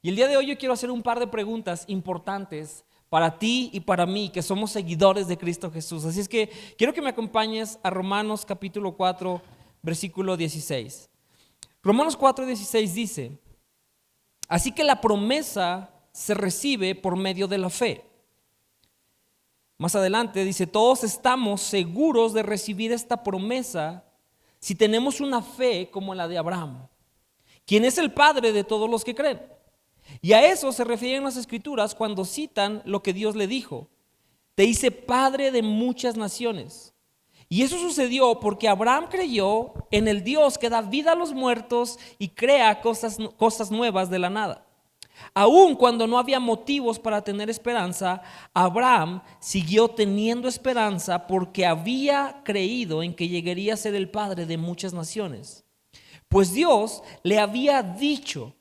Y el día de hoy yo quiero hacer un par de preguntas importantes para ti y para mí, que somos seguidores de Cristo Jesús. Así es que quiero que me acompañes a Romanos capítulo 4, versículo 16. Romanos 4, 16 dice: así que la promesa se recibe por medio de la fe. Más adelante dice: todos estamos seguros de recibir esta promesa si tenemos una fe como la de Abraham, quien es el padre de todos los que creen. Y a eso se refieren las escrituras cuando citan lo que Dios le dijo: te hice padre de muchas naciones. Y eso sucedió porque Abraham creyó en el Dios que da vida a los muertos y crea cosas nuevas de la nada. Aun cuando no había motivos para tener esperanza, Abraham siguió teniendo esperanza porque había creído en que llegaría a ser el padre de muchas naciones. Pues Dios le había dicho: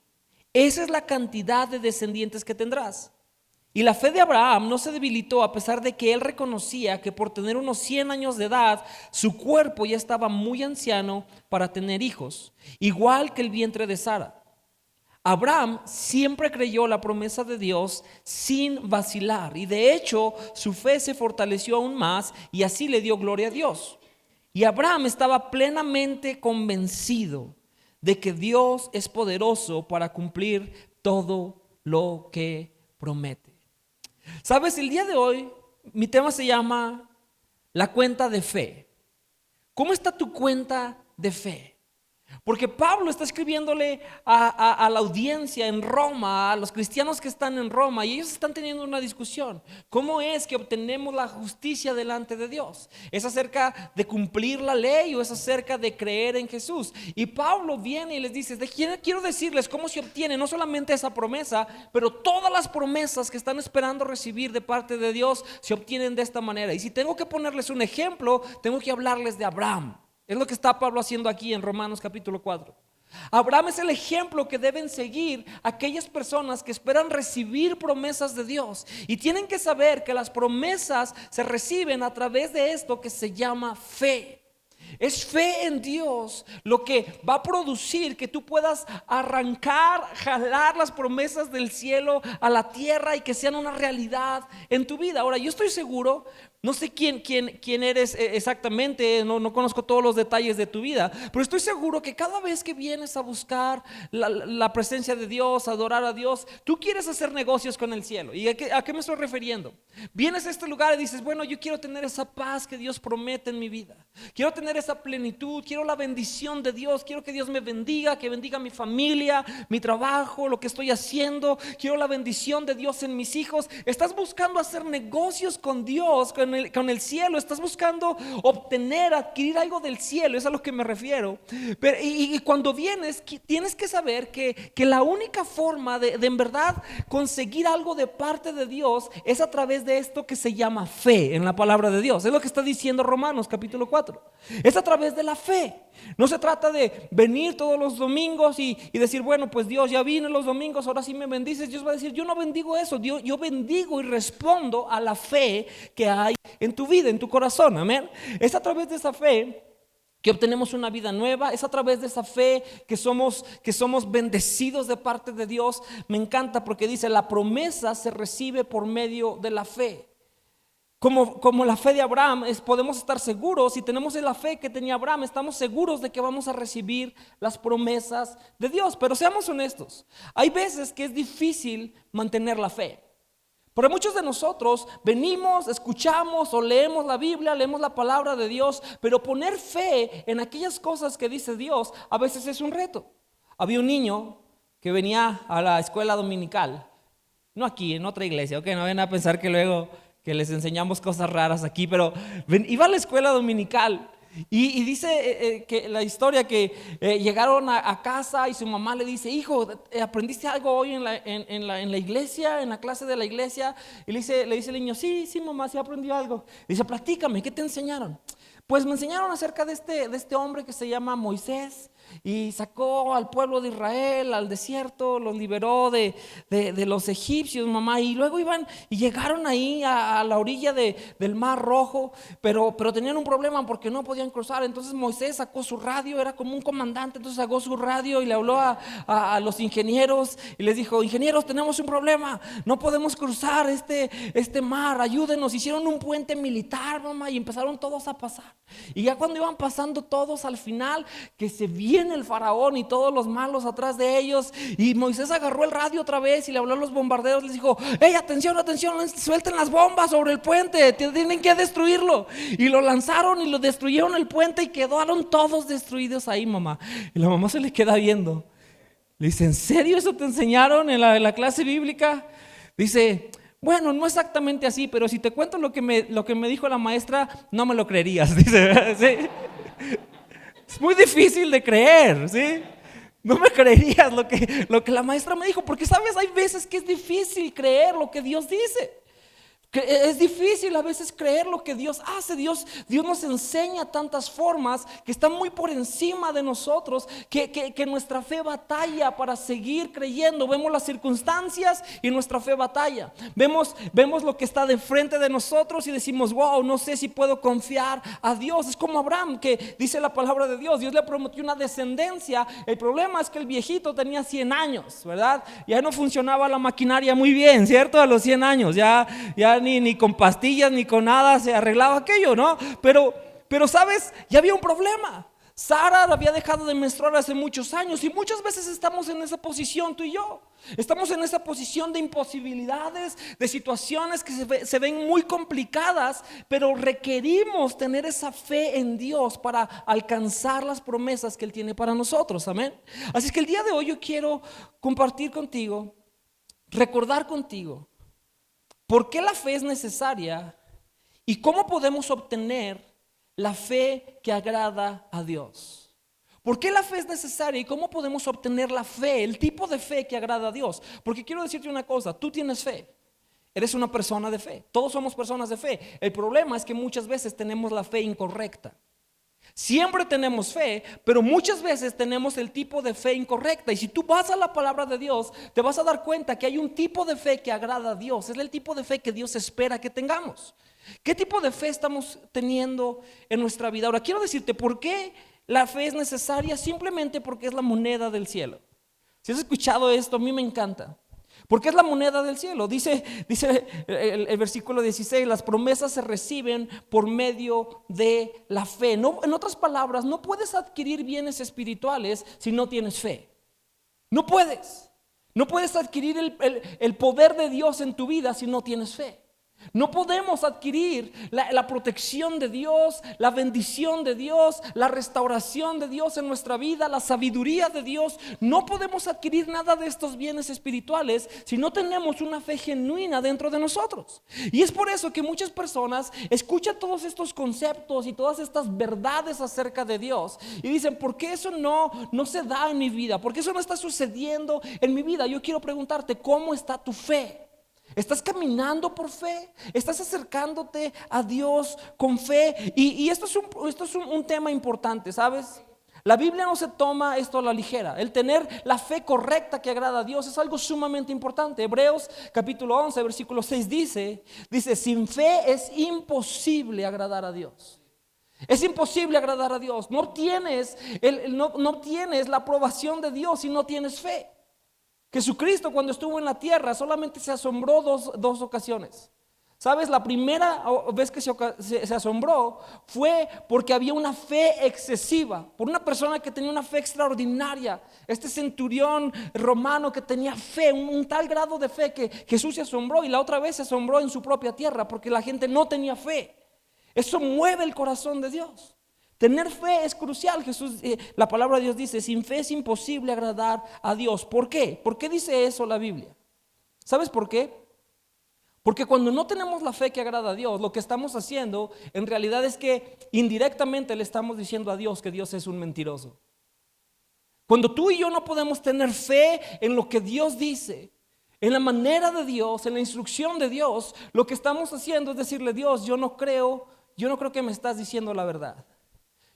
esa es la cantidad de descendientes que tendrás. Y la fe de Abraham no se debilitó a pesar de que él reconocía que por tener unos 100 años de edad, su cuerpo ya estaba muy anciano para tener hijos, igual que el vientre de Sara. Abraham siempre creyó la promesa de Dios sin vacilar, y de hecho su fe se fortaleció aún más y así le dio gloria a Dios. Y Abraham estaba plenamente convencido de que Dios es poderoso para cumplir todo lo que promete. Sabes, el día de hoy mi tema se llama la cuenta de fe. ¿Cómo está tu cuenta de fe? Porque Pablo está escribiéndole a la audiencia en Roma, a los cristianos que están en Roma, y ellos están teniendo una discusión. ¿Cómo es que obtenemos la justicia delante de Dios? ¿Es acerca de cumplir la ley o es acerca de creer en Jesús? Y Pablo viene y les dice: quiero decirles cómo se obtiene no solamente esa promesa, pero todas las promesas que están esperando recibir de parte de Dios se obtienen de esta manera. Y si tengo que ponerles un ejemplo, tengo que hablarles de Abraham. Es lo que está Pablo haciendo aquí en Romanos capítulo 4. Abraham es el ejemplo que deben seguir aquellas personas que esperan recibir promesas de Dios. Y tienen que saber que las promesas se reciben a través de esto que se llama fe. Es fe en Dios lo que va a producir que tú puedas arrancar, jalar las promesas del cielo a la tierra y que sean una realidad en tu vida. Ahora, yo estoy seguro, no sé quién eres exactamente, no conozco todos los detalles de tu vida, pero estoy seguro que cada vez que vienes a buscar la presencia de Dios, a adorar a Dios, tú quieres hacer negocios con el cielo. ¿Y a qué me estoy refiriendo? Vienes a este lugar y dices: bueno, yo quiero tener esa paz que Dios promete en mi vida. Quiero tener esa plenitud, quiero la bendición de Dios, quiero que Dios me bendiga, que bendiga mi familia, mi trabajo, lo que estoy haciendo. Quiero la bendición de Dios en mis hijos. Estás buscando hacer negocios con Dios, con el cielo. Estás buscando obtener, adquirir algo del cielo. Es a lo que me refiero. Pero, y cuando vienes, tienes que saber que la única forma de en verdad conseguir algo de parte de Dios es a través de esto que se llama fe en la palabra de Dios. Es lo que está diciendo Romanos capítulo 4. Es a través de la fe. No se trata de venir todos los domingos y decir: bueno, pues Dios, ya vine los domingos, ahora sí me bendices. Dios va a decir: yo no bendigo eso. Yo bendigo y respondo a la fe que hay en tu vida, en tu corazón. Amén. Es a través de esa fe que obtenemos una vida nueva. Es a través de esa fe que somos bendecidos de parte de Dios. Me encanta porque dice: la promesa se recibe por medio de la fe. Como la fe de Abraham, podemos estar seguros. Si tenemos la fe que tenía Abraham, estamos seguros de que vamos a recibir las promesas de Dios. Pero seamos honestos, hay veces que es difícil mantener la fe. Porque muchos de nosotros venimos, escuchamos o leemos la Biblia, leemos la palabra de Dios, pero poner fe en aquellas cosas que dice Dios a veces es un reto. Había un niño que venía a la escuela dominical, no aquí, en otra iglesia, ok, no vayan a pensar que luego que les enseñamos cosas raras aquí, pero iba a la escuela dominical. Y dice que la historia que llegaron a casa y su mamá le dice: hijo, ¿aprendiste algo hoy en la iglesia, en la clase de la iglesia? Y le dice el niño: sí mamá, sí aprendí algo. Dice: platícame, ¿qué te enseñaron? Pues me enseñaron acerca de este hombre que se llama Moisés. y sacó al pueblo de Israel al desierto, los liberó de los egipcios, mamá, y luego iban y llegaron ahí a la orilla del Mar Rojo, pero tenían un problema porque no podían cruzar. Entonces Moisés sacó su radio, era como un comandante, entonces sacó su radio y le habló a los ingenieros y les dijo: ingenieros, tenemos un problema, no podemos cruzar este mar, ayúdenos. Hicieron un puente militar, mamá, y empezaron todos a pasar. Y ya cuando iban pasando todos, al final que se viene el faraón y todos los malos atrás de ellos, y Moisés agarró el radio otra vez y le habló a los bombarderos, les dijo: hey, atención, atención, suelten las bombas sobre el puente, tienen que destruirlo. Y lo lanzaron y lo destruyeron el puente y quedaron todos destruidos ahí, mamá. Y la mamá se le queda viendo, le dice: ¿en serio eso te enseñaron en la clase bíblica? Dice: bueno, no exactamente así, pero si te cuento lo que me dijo la maestra, no me lo creerías. Dice, ¿sí? Es muy difícil de creer, ¿sí? No me creerías lo que la maestra me dijo, porque sabes, hay veces que es difícil creer lo que Dios dice. Es difícil a veces creer lo que Dios hace. Dios nos enseña tantas formas que están muy por encima de nosotros, que nuestra fe batalla para seguir creyendo. Vemos las circunstancias y nuestra fe batalla. Vemos lo que está de frente de nosotros y decimos: wow, no sé si puedo confiar a Dios. Es como Abraham, que dice la palabra de Dios le prometió una descendencia. El problema es que el viejito tenía 100 años, ¿verdad? Ya no funcionaba la maquinaria muy bien, ¿cierto? A los 100 años ya ni con pastillas ni con nada se arreglaba aquello, ¿no? Pero sabes, ya había un problema. Sara había dejado de menstruar hace muchos años, y muchas veces estamos en esa posición, tú y yo. Estamos en esa posición de imposibilidades, de situaciones que se ven muy complicadas, pero requerimos tener esa fe en Dios para alcanzar las promesas que Él tiene para nosotros, amén. Así es que el día de hoy yo quiero compartir contigo, recordar contigo por qué la fe es necesaria y cómo podemos obtener la fe que agrada a Dios. ¿Por qué la fe es necesaria y cómo podemos obtener la fe, el tipo de fe que agrada a Dios? Porque quiero decirte una cosa: tú tienes fe, eres una persona de fe, todos somos personas de fe. El problema es que muchas veces tenemos la fe incorrecta. Siempre tenemos fe, pero muchas veces tenemos el tipo de fe incorrecta. Y si tú vas a la palabra de Dios, te vas a dar cuenta que hay un tipo de fe que agrada a Dios. Es el tipo de fe que Dios espera que tengamos. ¿Qué tipo de fe estamos teniendo en nuestra vida? Ahora quiero decirte por qué la fe es necesaria. Simplemente porque es la moneda del cielo. Si has escuchado esto, a mí me encanta. Porque es la moneda del cielo. Dice el versículo 16: las promesas se reciben por medio de la fe. No, en otras palabras, no puedes adquirir bienes espirituales si no tienes fe. No puedes adquirir el poder de Dios en tu vida si no tienes fe. No podemos adquirir la protección de Dios, la bendición de Dios, la restauración de Dios en nuestra vida, la sabiduría de Dios. No podemos adquirir nada de estos bienes espirituales si no tenemos una fe genuina dentro de nosotros. Y es por eso que muchas personas escuchan todos estos conceptos y todas estas verdades acerca de Dios y dicen: ¿por qué eso no se da en mi vida? ¿Por qué eso no está sucediendo en mi vida? Yo quiero preguntarte: ¿cómo está tu fe? ¿Estás caminando por fe? ¿Estás acercándote a Dios con fe? Y esto es un tema importante, ¿sabes? La Biblia no se toma esto a la ligera. El tener la fe correcta que agrada a Dios es algo sumamente importante. Hebreos capítulo 11 versículo 6 dice: sin fe es imposible agradar a Dios. Es imposible agradar a Dios. No obtienes la aprobación de Dios si no tienes fe. Jesucristo, cuando estuvo en la tierra, solamente se asombró dos ocasiones. ¿Sabes? La primera vez que se asombró fue porque había una fe excesiva, por una persona que tenía una fe extraordinaria. Este centurión romano que tenía fe, un tal grado de fe que Jesús se asombró, y la otra vez se asombró en su propia tierra porque la gente no tenía fe. Eso mueve el corazón de Dios. Tener fe es crucial. La palabra de Dios dice: sin fe es imposible agradar a Dios. ¿Por qué? ¿Por qué dice eso la Biblia? ¿Sabes por qué? Porque cuando no tenemos la fe que agrada a Dios, lo que estamos haciendo en realidad es que indirectamente le estamos diciendo a Dios que Dios es un mentiroso. Cuando tú y yo no podemos tener fe en lo que Dios dice, en la manera de Dios, en la instrucción de Dios, lo que estamos haciendo es decirle: Dios, yo no creo que me estás diciendo la verdad.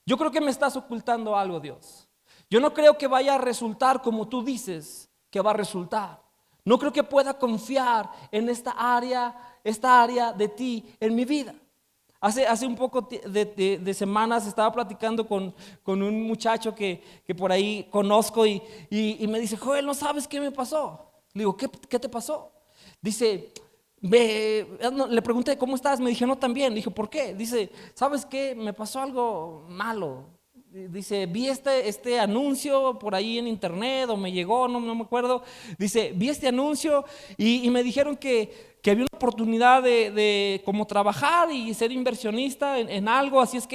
Yo creo que me estás ocultando algo, Dios. Yo no creo que vaya a resultar como tú dices que va a resultar. No creo que pueda confiar en esta área de ti en mi vida. Hace un poco de semanas estaba platicando con un muchacho que por ahí conozco y me dice: Joel, ¿no sabes qué me pasó? Le digo: ¿Qué te pasó? Dice, le pregunté: ¿cómo estás? Me dije: no, tan bien. Le dije: ¿por qué? Dice: ¿sabes qué? Me pasó algo malo. Dice: vi este anuncio por ahí en internet, o me llegó, no me acuerdo. Dice: vi este anuncio y me dijeron que había una oportunidad de como trabajar y ser inversionista en algo. Así es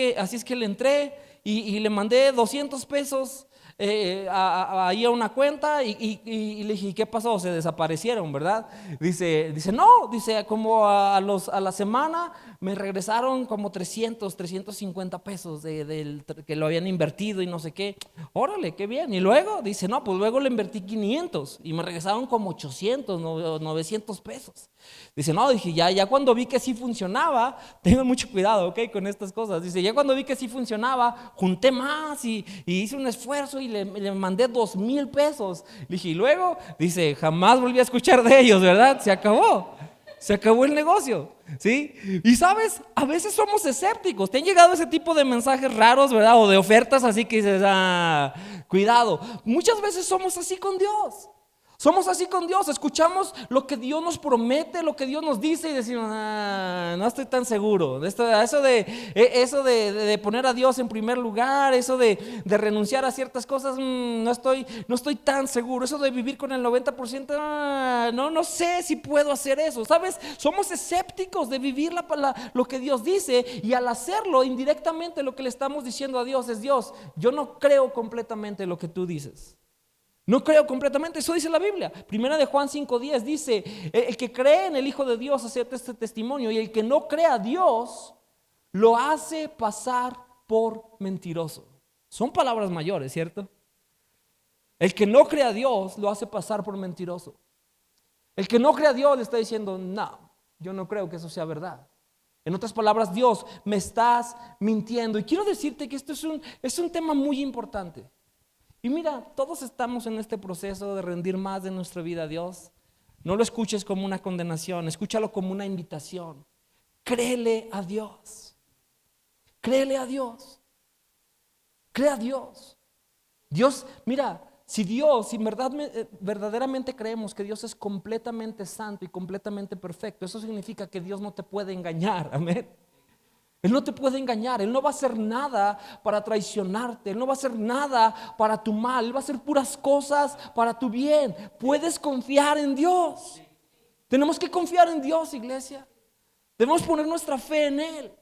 que le entré y le mandé 200 pesos ahí a una cuenta y le dije: ¿y qué pasó? Se desaparecieron, ¿verdad? Dice, no, dice, como a la semana me regresaron como 350 pesos que lo habían invertido y no sé qué. Órale, qué bien. Y luego dice: no, pues luego le invertí 500 y me regresaron como 800, 900 pesos. Dice: no, dije, ya cuando vi que sí funcionaba, tengan mucho cuidado, ¿ok? Con estas cosas. Dice: ya cuando vi que sí funcionaba, junté más y hice un esfuerzo y le mandé 2,000 pesos. Le dije: y luego, dice, jamás volví a escuchar de ellos, ¿verdad? Se acabó el negocio, ¿sí? Y sabes, a veces somos escépticos. ¿Te han llegado ese tipo de mensajes raros, verdad? O de ofertas así que dices: cuidado. Muchas veces somos así con Dios. Somos así con Dios, escuchamos lo que Dios nos promete, lo que Dios nos dice y decimos: no estoy tan seguro. Eso de poner a Dios en primer lugar, eso de renunciar a ciertas cosas, no estoy tan seguro. Eso de vivir con el 90%, no sé si puedo hacer eso. ¿Sabes? Somos escépticos de vivir lo que Dios dice, y al hacerlo indirectamente lo que le estamos diciendo a Dios es: Dios, yo no creo completamente lo que tú dices. No creo completamente, eso dice la Biblia. Primera de Juan 5:10 dice: el que cree en el Hijo de Dios acepta este testimonio, y el que no cree a Dios lo hace pasar por mentiroso. Son palabras mayores, ¿cierto? El que no cree a Dios lo hace pasar por mentiroso. El que no cree a Dios le está diciendo: no, yo no creo que eso sea verdad. En otras palabras: Dios, me estás mintiendo. Y quiero decirte que esto es un tema muy importante. Y mira, todos estamos en este proceso de rendir más de nuestra vida a Dios. No lo escuches como una condenación, escúchalo como una invitación. Créele a Dios. Créele a Dios. Cree a Dios. Dios, mira, si verdaderamente creemos que Dios es completamente santo y completamente perfecto, eso significa que Dios no te puede engañar. Amén. Él no te puede engañar, Él no va a hacer nada para traicionarte, Él no va a hacer nada para tu mal, Él va a hacer puras cosas para tu bien. Puedes confiar en Dios. Tenemos que confiar en Dios, iglesia. Debemos poner nuestra fe en Él.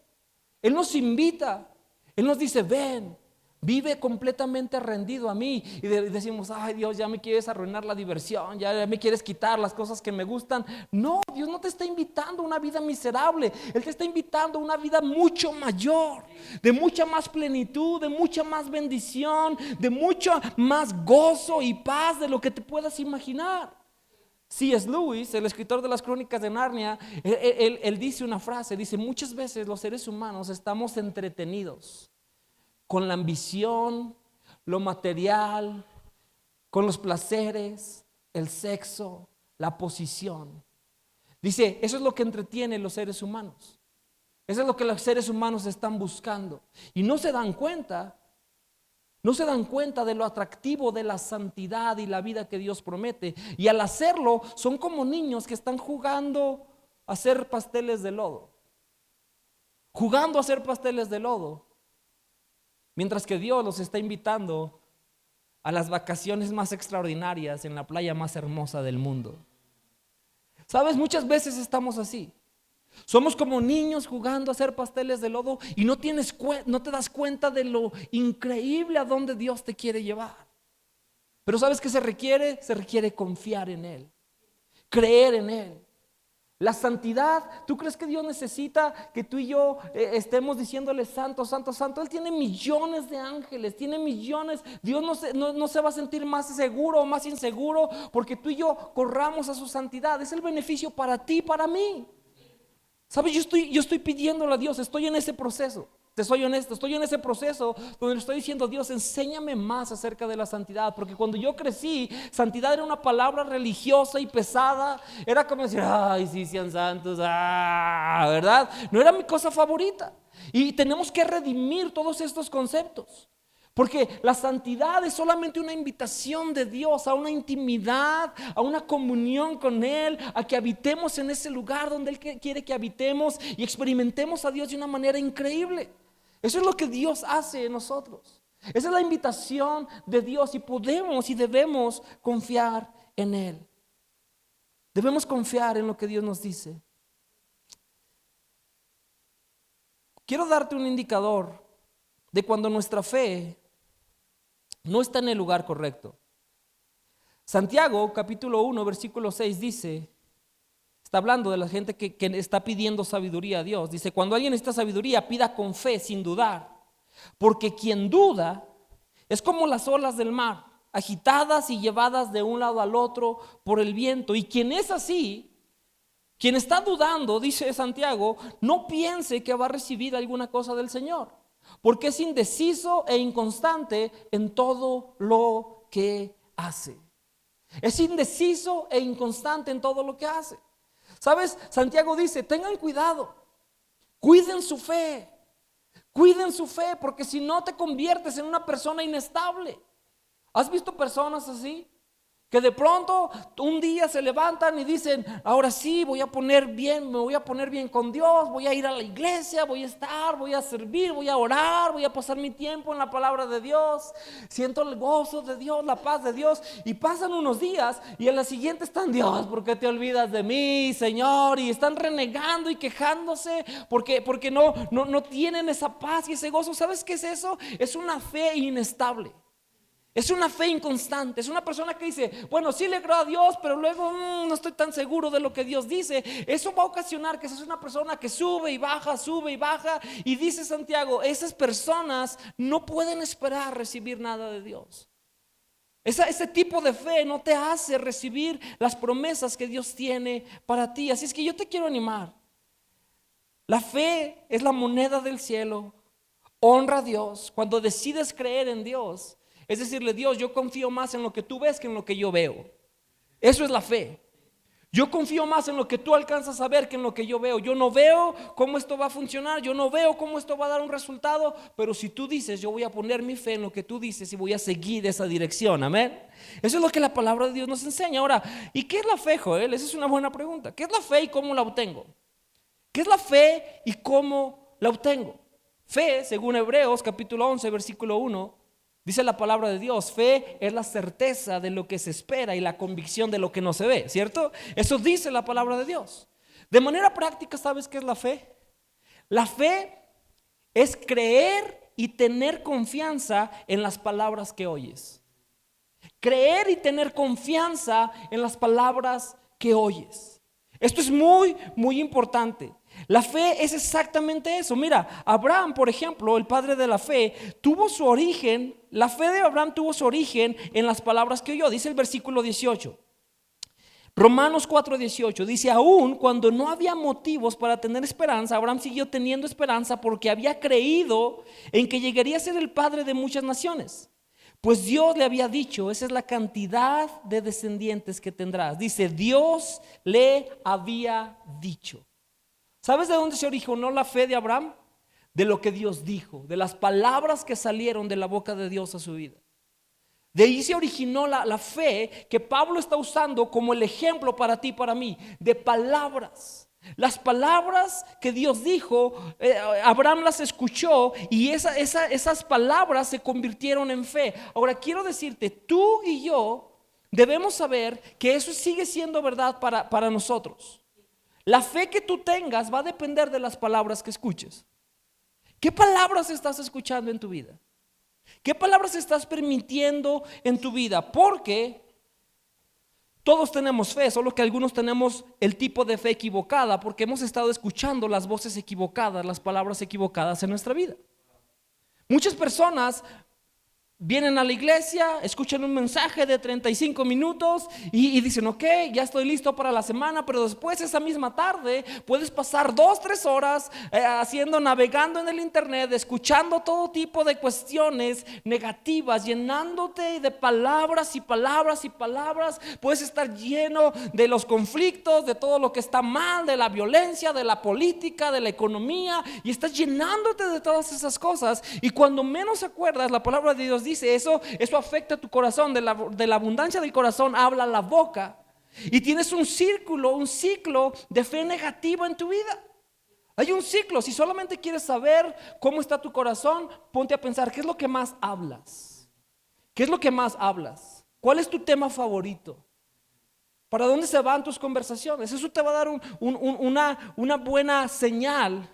Él nos invita, Él nos dice: ven, vive completamente rendido a mí. Y decimos: ay Dios, ya me quieres arruinar la diversión, ya me quieres quitar las cosas que me gustan. No, Dios no te está invitando a una vida miserable. Él te está invitando a una vida mucho mayor, de mucha más plenitud, de mucha más bendición, de mucho más gozo y paz de lo que te puedas imaginar. C.S. Lewis, el escritor de las Crónicas de Narnia, él dice una frase, dice: muchas veces los seres humanos estamos entretenidos con la ambición, lo material, con los placeres, el sexo, la posición. Dice: eso es lo que entretiene a los seres humanos. Eso es lo que los seres humanos están buscando. Y no se dan cuenta de lo atractivo de la santidad y la vida que Dios promete. Y al hacerlo, son como niños que están jugando a hacer pasteles de lodo. Jugando a hacer pasteles de lodo. Mientras que Dios los está invitando a las vacaciones más extraordinarias en la playa más hermosa del mundo. ¿Sabes? Muchas veces estamos así. Somos como niños jugando a hacer pasteles de lodo y no te das cuenta de lo increíble a donde Dios te quiere llevar. Pero ¿sabes qué se requiere? Se requiere confiar en Él, creer en Él. La santidad, ¿tú crees que Dios necesita que tú y yo estemos diciéndole santo, santo, santo? Él tiene millones de ángeles, tiene millones. Dios no se va a sentir más seguro o más inseguro porque tú y yo corramos a su santidad. Es el beneficio para ti y para mí. ¿Sabes? Yo estoy pidiéndole a Dios, estoy en ese proceso. te soy honesto, estoy en ese proceso donde le estoy diciendo: Dios, enséñame más acerca de la santidad, porque cuando yo crecí, santidad era una palabra religiosa y pesada, era como decir, ay, sí, sean santos, ¿verdad? No era mi cosa favorita. Y tenemos que redimir todos estos conceptos. Porque la santidad es solamente una invitación de Dios a una intimidad, a una comunión con Él, a que habitemos en ese lugar donde Él quiere que habitemos y experimentemos a Dios de una manera increíble. Eso es lo que Dios hace en nosotros. Esa es la invitación de Dios y podemos y debemos confiar en Él. Debemos confiar en lo que Dios nos dice. Quiero darte un indicador de cuando nuestra fe no está en el lugar correcto. Santiago capítulo 1 versículo 6 dice, está hablando de la gente que está pidiendo sabiduría a Dios. Dice: cuando alguien necesita sabiduría, pida con fe sin dudar, porque quien duda es como las olas del mar, agitadas y llevadas de un lado al otro por el viento. Y quien es así, quien está dudando, dice Santiago, no piense que va a recibir alguna cosa del Señor, porque es indeciso e inconstante en todo lo que hace. Es indeciso e inconstante en todo lo que hace. ¿Sabes? Santiago dice: tengan cuidado, cuiden su fe, porque si no te conviertes en una persona inestable. ¿Has visto personas así? Que de pronto un día se levantan y dicen: ahora sí, me voy a poner bien con Dios, voy a ir a la iglesia, voy a estar, voy a servir, voy a orar, voy a pasar mi tiempo en la palabra de Dios, siento el gozo de Dios, la paz de Dios. Y pasan unos días y en la siguiente están: Dios, ¿por qué te olvidas de mí, Señor? Y están renegando y quejándose porque no tienen esa paz y ese gozo. ¿Sabes qué es eso? Es una fe inestable. Es una fe inconstante. Es una persona que dice: bueno, sí le creo a Dios, pero luego no estoy tan seguro de lo que Dios dice. Eso va a ocasionar que seas una persona que sube y baja. Y dice Santiago: esas personas no pueden esperar recibir nada de Dios. Ese tipo de fe no te hace recibir las promesas que Dios tiene para ti. Así es que yo te quiero animar. La fe es la moneda del cielo. Honra a Dios. Cuando decides creer en Dios, es decirle: Dios, yo confío más en lo que tú ves que en lo que yo veo. Eso es la fe. Yo confío más en lo que tú alcanzas a ver que en lo que yo veo. Yo no veo cómo esto va a funcionar, yo no veo cómo esto va a dar un resultado, pero si tú dices, yo voy a poner mi fe en lo que tú dices y voy a seguir esa dirección. Amén. Eso es lo que la palabra de Dios nos enseña. Ahora, ¿y qué es la fe, Joel? Esa es una buena pregunta. ¿Qué es la fe y cómo la obtengo? ¿Qué es la fe y cómo la obtengo? Fe, según Hebreos capítulo 11 versículo 1, dice la palabra de Dios: fe es la certeza de lo que se espera y la convicción de lo que no se ve, ¿cierto? Eso dice la palabra de Dios. De manera práctica, ¿sabes qué es la fe? La fe es creer y tener confianza en las palabras que oyes. Creer y tener confianza en las palabras que oyes. Esto es muy, muy importante. La fe es exactamente eso. Mira, Abraham, por ejemplo, el padre de la fe, la fe de Abraham tuvo su origen en las palabras que oyó. Dice el versículo 18. Romanos 4:18 dice: aún cuando no había motivos para tener esperanza, Abraham siguió teniendo esperanza porque había creído en que llegaría a ser el padre de muchas naciones. Pues Dios le había dicho: esa es la cantidad de descendientes que tendrás. Dice: Dios le había dicho. ¿Sabes de dónde se originó la fe de Abraham? De lo que Dios dijo, de las palabras que salieron de la boca de Dios a su vida. De ahí se originó la fe que Pablo está usando como el ejemplo para ti y para mí, de palabras. Las palabras que Dios dijo, Abraham las escuchó y esas palabras se convirtieron en fe. Ahora quiero decirte, tú y yo debemos saber que eso sigue siendo verdad para nosotros. La fe que tú tengas va a depender de las palabras que escuches. ¿Qué palabras estás escuchando en tu vida? ¿Qué palabras estás permitiendo en tu vida? Porque todos tenemos fe, solo que algunos tenemos el tipo de fe equivocada porque hemos estado escuchando las voces equivocadas, las palabras equivocadas en nuestra vida. Muchas personas vienen a la iglesia, escuchan un mensaje de 35 minutos y dicen, ok, ya estoy listo para la semana, pero después esa misma tarde puedes pasar 2-3 horas navegando en el internet, escuchando todo tipo de cuestiones negativas, llenándote de palabras y palabras y palabras. Puedes estar lleno de los conflictos, de todo lo que está mal, de la violencia, de la política, de la economía, y estás llenándote de todas esas cosas, y cuando menos acuerdas, la palabra de Dios dice, eso afecta a tu corazón. De la abundancia del corazón habla la boca. Y tienes un ciclo de fe negativa en tu vida. Hay un ciclo. Si solamente quieres saber cómo está tu corazón, ponte a pensar, ¿qué es lo que más hablas? ¿Qué es lo que más hablas? ¿Cuál es tu tema favorito? ¿Para dónde se van tus conversaciones? Eso te va a dar una buena señal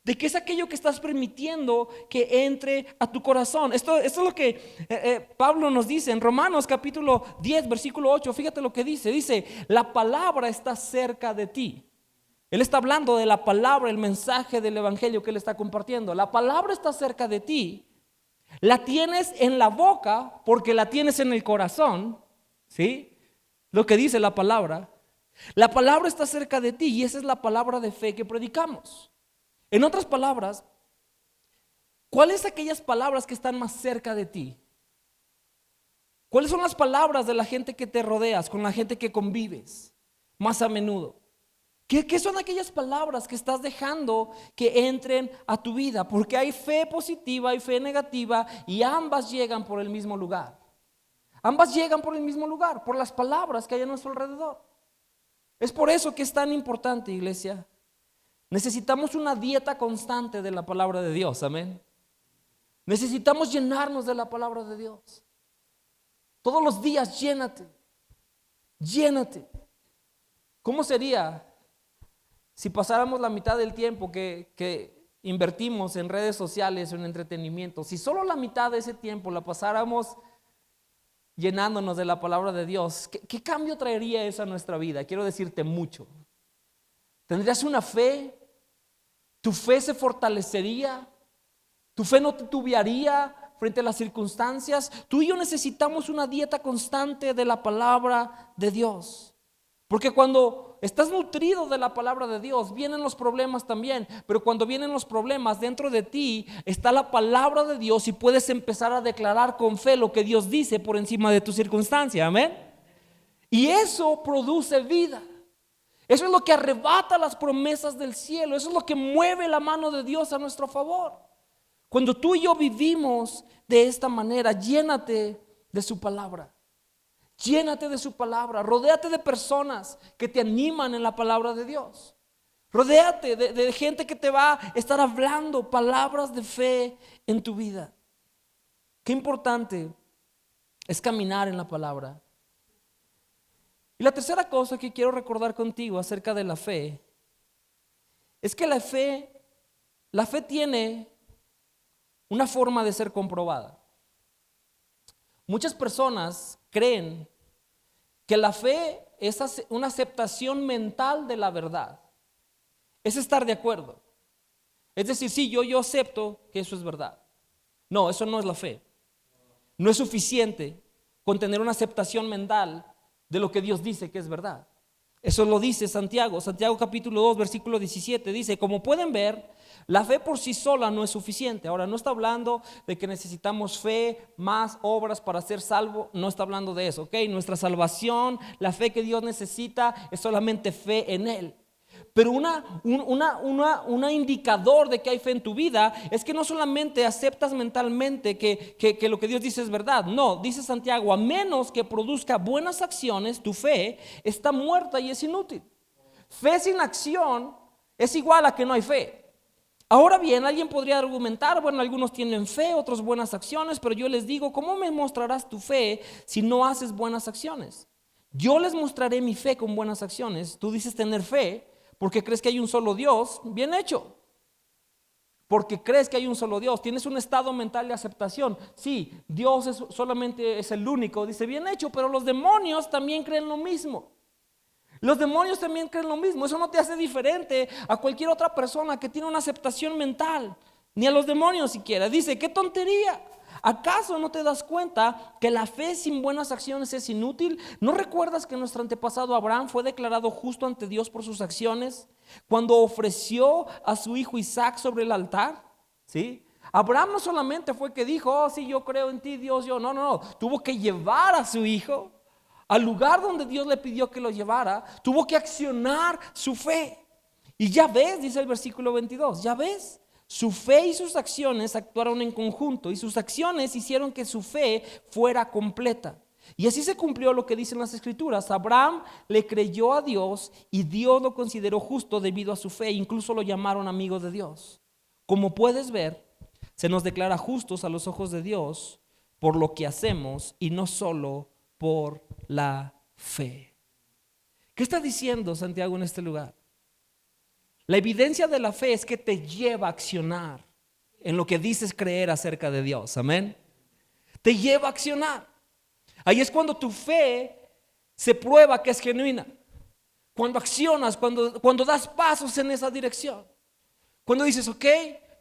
de qué es aquello que estás permitiendo que entre a tu corazón. Esto es lo que Pablo nos dice en Romanos capítulo 10, versículo 8. Fíjate lo que dice. Dice, la palabra está cerca de ti. Él está hablando de la palabra, el mensaje del evangelio que él está compartiendo. La palabra está cerca de ti. La tienes en la boca porque la tienes en el corazón. ¿Sí? Lo que dice la palabra. La palabra está cerca de ti y esa es la palabra de fe que predicamos. En otras palabras, ¿cuáles son aquellas palabras que están más cerca de ti? ¿Cuáles son las palabras de la gente que te rodeas, con la gente que convives más a menudo? ¿Qué son aquellas palabras que estás dejando que entren a tu vida? Porque hay fe positiva y fe negativa y ambas llegan por el mismo lugar. Ambas llegan por el mismo lugar, por las palabras que hay a nuestro alrededor. Es por eso que es tan importante, iglesia. Necesitamos una dieta constante de la palabra de Dios, amén. Necesitamos llenarnos de la palabra de Dios. Todos los días llénate. ¿Cómo sería si pasáramos la mitad del tiempo que invertimos en redes sociales o en entretenimiento? Si solo la mitad de ese tiempo la pasáramos llenándonos de la palabra de Dios, ¿qué cambio traería eso a nuestra vida? Quiero decirte mucho. Tendrías una fe, tu fe se fortalecería, tu fe no titubearía frente a las circunstancias. Tú y yo necesitamos una dieta constante de la palabra de Dios. Porque cuando estás nutrido de la palabra de Dios, vienen los problemas también. Pero cuando vienen los problemas, dentro de ti está la palabra de Dios y puedes empezar a declarar con fe lo que Dios dice por encima de tu circunstancia. Amén. Y eso produce vida. Eso es lo que arrebata las promesas del cielo. Eso es lo que mueve la mano de Dios a nuestro favor. Cuando tú y yo vivimos de esta manera, llénate de su palabra. Llénate de su palabra. Rodéate de personas que te animan en la palabra de Dios. Rodéate de gente que te va a estar hablando palabras de fe en tu vida. Qué importante es caminar en la palabra. Y la tercera cosa que quiero recordar contigo acerca de la fe es que la fe tiene una forma de ser comprobada. Muchas personas creen que la fe es una aceptación mental de la verdad. Es estar de acuerdo. Es decir, sí, yo acepto que eso es verdad. No, eso no es la fe. No es suficiente con tener una aceptación mental de lo que Dios dice que es verdad. Eso lo dice Santiago capítulo 2 versículo 17, dice, como pueden ver, la fe por sí sola no es suficiente. Ahora, no está hablando de que necesitamos fe más obras para ser salvo, no está hablando de eso, ¿ok? Nuestra salvación, la fe que Dios necesita es solamente fe en Él. Pero una indicador de que hay fe en tu vida es que no solamente aceptas mentalmente que lo que Dios dice es verdad. No, dice Santiago, a menos que produzca buenas acciones, tu fe está muerta y es inútil. Fe sin acción es igual a que no hay fe. Ahora bien, alguien podría argumentar, bueno, algunos tienen fe, otros buenas acciones, pero yo les digo, ¿cómo me mostrarás tu fe si no haces buenas acciones? Yo les mostraré mi fe con buenas acciones. Tú dices tener fe porque crees que hay un solo Dios, bien hecho. Porque crees que hay un solo Dios, tienes un estado mental de aceptación. Sí, Dios solamente es el único, dice bien hecho, pero los demonios también creen lo mismo. Los demonios también creen lo mismo. Eso no te hace diferente a cualquier otra persona que tiene una aceptación mental, ni a los demonios siquiera. Dice, qué tontería. ¿Acaso no te das cuenta que la fe sin buenas acciones es inútil? ¿No recuerdas que nuestro antepasado Abraham fue declarado justo ante Dios por sus acciones cuando ofreció a su hijo Isaac sobre el altar? ¿Sí? Abraham no solamente fue que dijo, oh sí, yo creo en ti, Dios, yo. No. Tuvo que llevar a su hijo al lugar donde Dios le pidió que lo llevara. Tuvo que accionar su fe. Y ya ves, dice el versículo 22, ya ves, su fe y sus acciones actuaron en conjunto y sus acciones hicieron que su fe fuera completa. Y así se cumplió lo que dicen las escrituras. Abraham le creyó a Dios y Dios lo consideró justo debido a su fe. Incluso lo llamaron amigo de Dios. Como puedes ver, se nos declara justos a los ojos de Dios por lo que hacemos y no solo por la fe. ¿Qué está diciendo Santiago en este lugar? La evidencia de la fe es que te lleva a accionar en lo que dices creer acerca de Dios. Amén. Te lleva a accionar. Ahí es cuando tu fe se prueba que es genuina. Cuando accionas, cuando das pasos en esa dirección. Cuando dices, ok,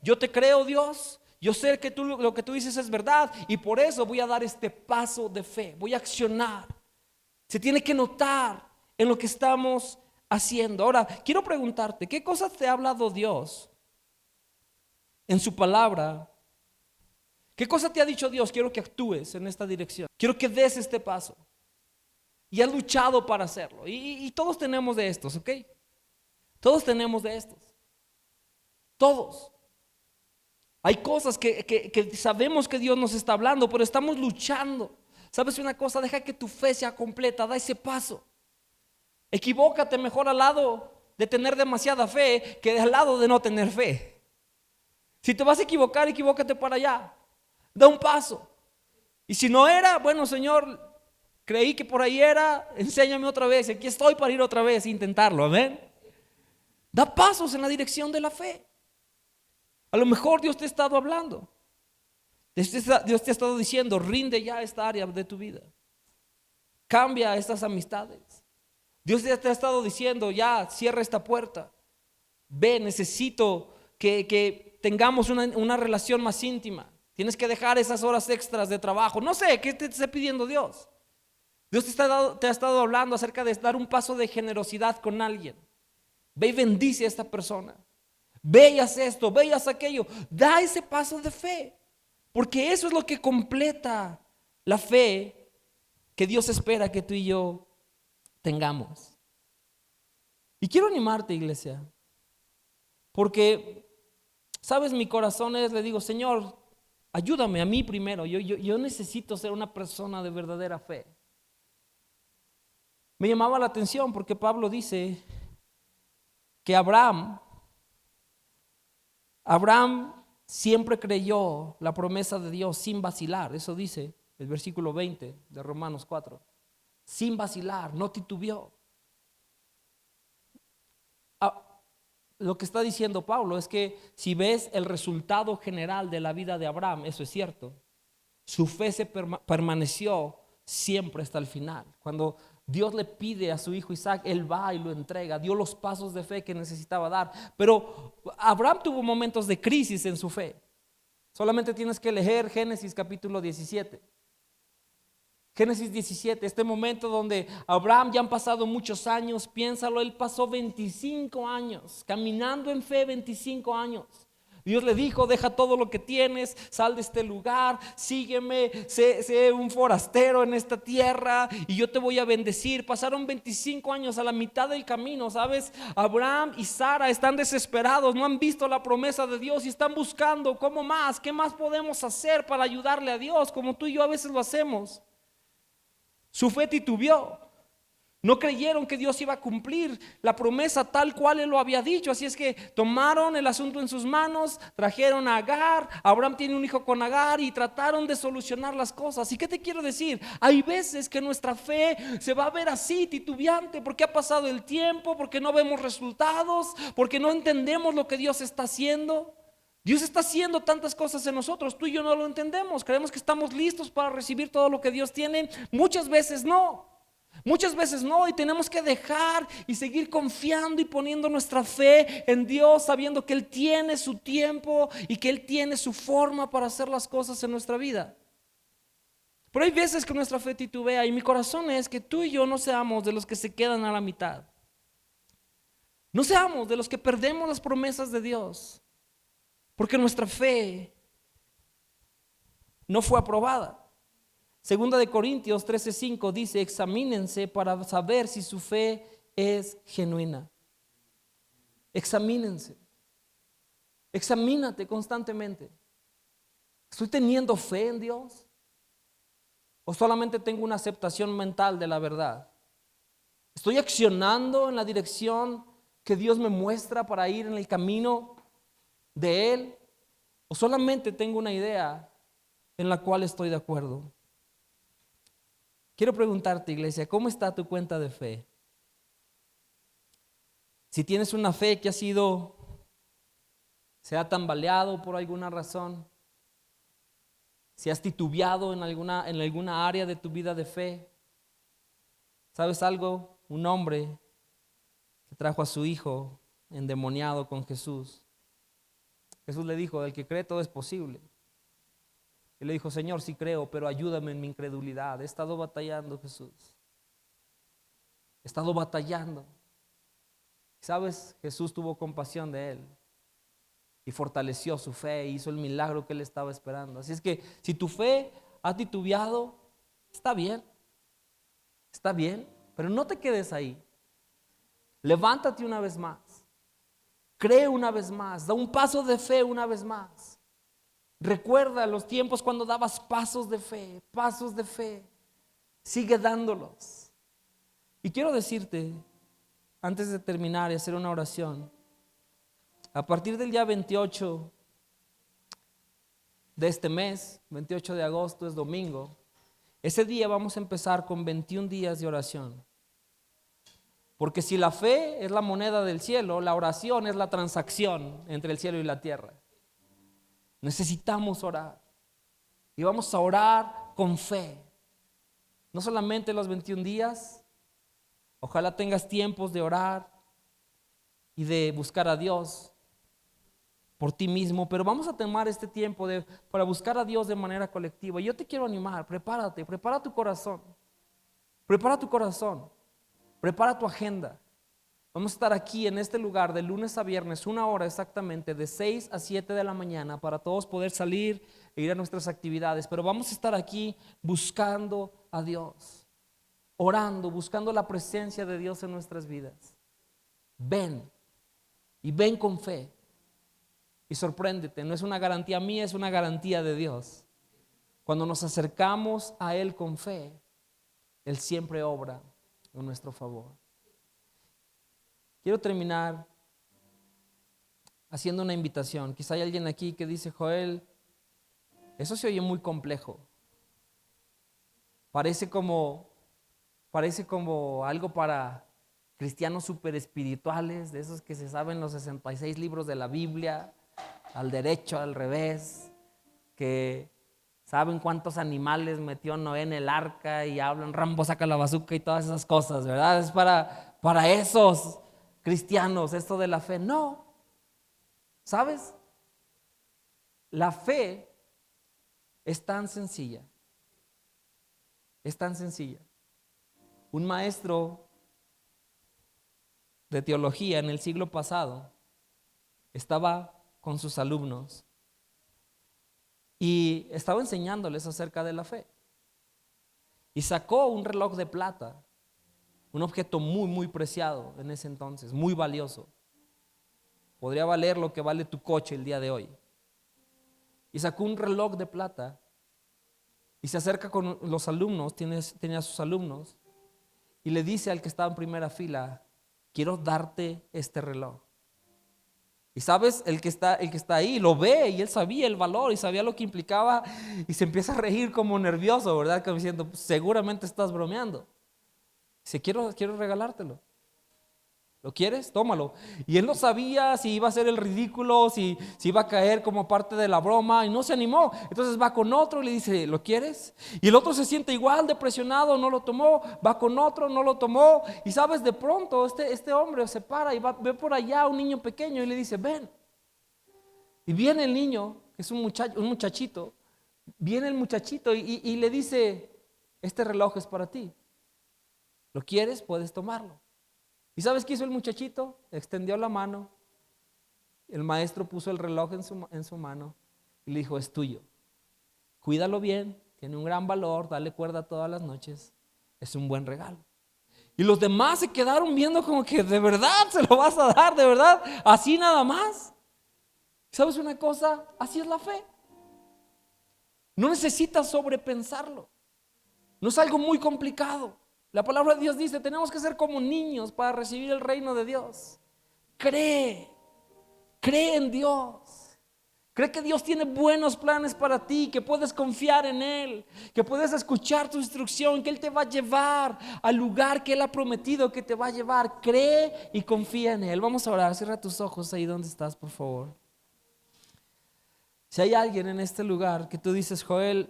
yo te creo, Dios. Yo sé que lo que tú dices es verdad y por eso voy a dar este paso de fe. Voy a accionar. Se tiene que notar en lo que estamos haciendo. Ahora, quiero preguntarte, ¿qué cosas te ha hablado Dios en su palabra? ¿Qué cosa te ha dicho Dios? Quiero que actúes en esta dirección. Quiero que des este paso. Y has luchado para hacerlo. Y todos tenemos de estos, ¿ok? Todos tenemos de estos. Todos. Hay cosas que sabemos que Dios nos está hablando, pero estamos luchando. ¿Sabes una cosa? Deja que tu fe sea completa, da ese paso. Equivócate mejor al lado de tener demasiada fe que al lado de no tener fe. Si te vas a equivocar, equivócate para allá. Da un paso. Y si no era, bueno, Señor, creí que por ahí era, enséñame otra vez. Aquí estoy para ir otra vez e intentarlo, amén. Da pasos en la dirección de la fe. A lo mejor Dios te ha estado hablando. Dios te ha estado diciendo, rinde ya esta área de tu vida. Cambia estas amistades. Dios te ha estado diciendo, ya, cierra esta puerta. Ve, necesito que tengamos una relación más íntima. Tienes que dejar esas horas extras de trabajo. No sé, ¿qué te está pidiendo Dios? Dios te ha estado hablando acerca de dar un paso de generosidad con alguien. Ve y bendice a esta persona. Ve y haz esto, ve y haz aquello. Da ese paso de fe. Porque eso es lo que completa la fe que Dios espera que tú y yo tengamos. Y quiero animarte, iglesia, porque, sabes, mi corazón le digo, Señor, ayúdame a mí primero. Yo necesito ser una persona de verdadera fe. Me llamaba la atención porque Pablo dice que Abraham siempre creyó la promesa de Dios sin vacilar. Eso dice el versículo 20 de Romanos 4. Sin vacilar, no titubeó. Lo que está diciendo Pablo es que si ves el resultado general de la vida de Abraham, eso es cierto. Su fe permaneció siempre hasta el final. Cuando Dios le pide a su hijo Isaac, él va y lo entrega, dio los pasos de fe que necesitaba dar. Pero Abraham tuvo momentos de crisis en su fe. Solamente tienes que leer Génesis capítulo 17. Génesis 17, este momento donde Abraham, ya han pasado muchos años, piénsalo, él pasó 25 años, caminando en fe 25 años. Dios le dijo, deja todo lo que tienes, sal de este lugar, sígueme, sé un forastero en esta tierra y yo te voy a bendecir. Pasaron 25 años, a la mitad del camino, ¿sabes? Abraham y Sara están desesperados, no han visto la promesa de Dios y están buscando cómo más, qué más podemos hacer para ayudarle a Dios, como tú y yo a veces lo hacemos. Su fe titubeó. No creyeron que Dios iba a cumplir la promesa tal cual Él lo había dicho. Así es que tomaron el asunto en sus manos, trajeron a Agar. Abraham tiene un hijo con Agar y trataron de solucionar las cosas. ¿Y qué te quiero decir? Hay veces que nuestra fe se va a ver así, titubeante, porque ha pasado el tiempo, porque no vemos resultados, porque no entendemos lo que Dios está haciendo. Dios está haciendo tantas cosas en nosotros, tú y yo no lo entendemos. Creemos que estamos listos para recibir todo lo que Dios tiene. Muchas veces no. Muchas veces no, y tenemos que dejar y seguir confiando y poniendo nuestra fe en Dios, sabiendo que Él tiene su tiempo y que Él tiene su forma para hacer las cosas en nuestra vida. Pero hay veces que nuestra fe titubea, y mi corazón es que tú y yo no seamos de los que se quedan a la mitad. No seamos de los que perdemos las promesas de Dios, porque nuestra fe no fue aprobada. Segunda de Corintios 13:5 dice: examínense para saber si su fe es genuina. Examínense. Examínate constantemente. ¿Estoy teniendo fe en Dios? ¿O solamente tengo una aceptación mental de la verdad? ¿Estoy accionando en la dirección que Dios me muestra para ir en el camino de Él? ¿O solamente tengo una idea en la cual estoy de acuerdo? Quiero preguntarte, iglesia, ¿cómo está tu cuenta de fe? Si tienes una fe que se ha tambaleado por alguna razón, si has titubeado en alguna área de tu vida de fe. ¿Sabes algo? Un hombre que trajo a su hijo endemoniado con Jesús. Jesús le dijo: el que cree todo es posible. Él le dijo: Señor, sí creo, pero ayúdame en mi incredulidad. He estado batallando, Jesús. He estado batallando. ¿Sabes? Jesús tuvo compasión de él y fortaleció su fe e hizo el milagro que él estaba esperando. Así es que si tu fe ha titubeado, está bien, pero no te quedes ahí. Levántate una vez más, cree una vez más, da un paso de fe una vez más. Recuerda los tiempos cuando dabas pasos de fe, sigue dándolos. Y quiero decirte, antes de terminar y hacer una oración, a partir del día 28 de este mes, 28 de agosto es domingo, ese día vamos a empezar con 21 días de oración. Porque si la fe es la moneda del cielo, la oración es la transacción entre el cielo y la tierra. Necesitamos orar. Y vamos a orar con fe. No solamente los 21 días, ojalá tengas tiempos de orar y de buscar a Dios por ti mismo, pero vamos a tomar este tiempo para buscar a Dios de manera colectiva. Yo te quiero animar, prepara tu corazón, prepara tu agenda. Vamos a estar aquí en este lugar de lunes a viernes, 1 hora exactamente, de 6 a 7 de la mañana, para todos poder salir e ir a nuestras actividades, pero vamos a estar aquí buscando a Dios, orando, buscando la presencia de Dios en nuestras vidas. Ven con fe. Y sorpréndete, no es una garantía mía, es una garantía de Dios. Cuando nos acercamos a Él con fe, Él siempre obra en nuestro favor. Quiero terminar haciendo una invitación. Quizá hay alguien aquí que dice: Joel, eso se oye muy complejo. Parece como algo para cristianos súper espirituales, de esos que se saben los 66 libros de la Biblia, al derecho, al revés, que saben cuántos animales metió Noé en el arca y hablan Rambo saca la bazuca y todas esas cosas, ¿verdad? Es para esos cristianos esto de la fe. No, ¿sabes? La fe es tan sencilla, Un maestro de teología en el siglo pasado estaba con sus alumnos y estaba enseñándoles acerca de la fe, y sacó un reloj de plata, un objeto muy muy preciado en ese entonces, muy valioso, podría valer lo que vale tu coche el día de hoy, y sacó un reloj de plata y se acerca con los alumnos, tenía a sus alumnos, y le dice al que estaba en primera fila: quiero darte este reloj. Y sabes, el que está ahí lo ve, y él sabía el valor y sabía lo que implicaba, y se empieza a reír como nervioso, ¿verdad? Como diciendo: seguramente estás bromeando. Dice: quiero regalártelo. ¿Lo quieres? Tómalo. Y él no sabía si iba a ser el ridículo, si iba a caer como parte de la broma, y no se animó. Entonces va con otro y le dice, ¿lo quieres? Y el otro se siente igual de presionado, no lo tomó. Va con otro, no lo tomó. Y sabes, de pronto este hombre se para y ve por allá un niño pequeño y le dice, ven. Y viene el niño, que es un muchachito. Viene el muchachito y le dice, este reloj es para ti. ¿Lo quieres? Puedes tomarlo. ¿Y sabes qué hizo el muchachito? Extendió la mano. El maestro puso el reloj en su mano y le dijo, es tuyo. Cuídalo bien, tiene un gran valor, dale cuerda todas las noches. Es un buen regalo. Y los demás se quedaron viendo como que de verdad se lo vas a dar, de verdad, así nada más. ¿Sabes una cosa? Así es la fe. No necesitas sobrepensarlo. No es algo muy complicado. La palabra de Dios dice, tenemos que ser como niños para recibir el reino de Dios. Cree en Dios. Cree que Dios tiene buenos planes para ti, que puedes confiar en Él, que puedes escuchar tu instrucción, que Él te va a llevar al lugar que Él ha prometido que te va a llevar. Cree y confía en Él. Vamos a orar, cierra tus ojos ahí donde estás, por favor. Si hay alguien en este lugar que tú dices, Joel,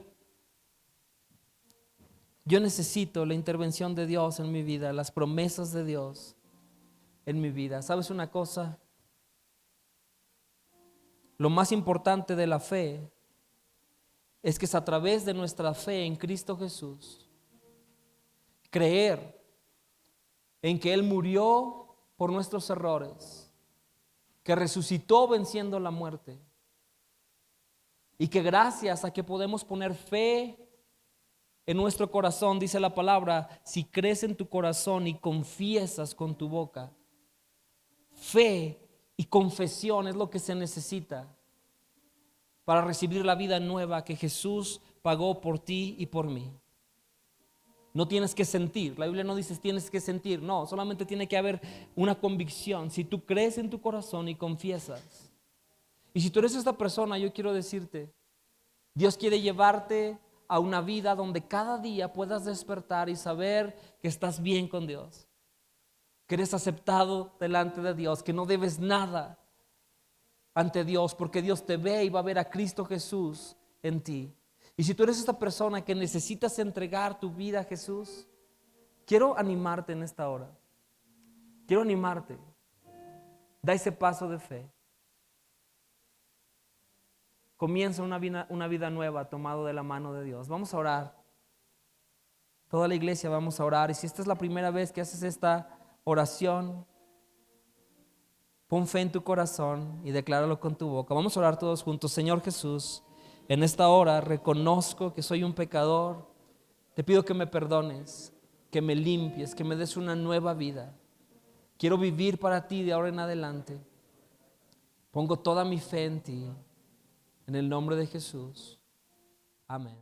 yo necesito la intervención de Dios en mi vida, las promesas de Dios en mi vida. ¿Sabes una cosa? Lo más importante de la fe es que es a través de nuestra fe en Cristo Jesús, creer en que Él murió por nuestros errores, que resucitó venciendo la muerte y que gracias a que podemos poner fe en nuestro corazón, dice la palabra, si crees en tu corazón y confiesas con tu boca, fe y confesión es lo que se necesita para recibir la vida nueva que Jesús pagó por ti y por mí. No tienes que sentir, la Biblia no dice tienes que sentir, no, solamente tiene que haber una convicción. Si tú crees en tu corazón y confiesas, y si tú eres esta persona, yo quiero decirte, Dios quiere llevarte a una vida donde cada día puedas despertar y saber que estás bien con Dios, que eres aceptado delante de Dios, que no debes nada ante Dios, porque Dios te ve y va a ver a Cristo Jesús en ti. Y si tú eres esta persona que necesitas entregar tu vida a Jesús, quiero animarte en esta hora. Quiero animarte. Da ese paso de fe. Comienza una vida nueva tomado de la mano de Dios. Vamos a orar. Toda la iglesia vamos a orar. Y si esta es la primera vez que haces esta oración, pon fe en tu corazón y decláralo con tu boca. Vamos a orar todos juntos. Señor Jesús, en esta hora reconozco que soy un pecador. Te pido que me perdones, que me limpies, que me des una nueva vida. Quiero vivir para ti de ahora en adelante. Pongo toda mi fe en ti. En el nombre de Jesús. Amén.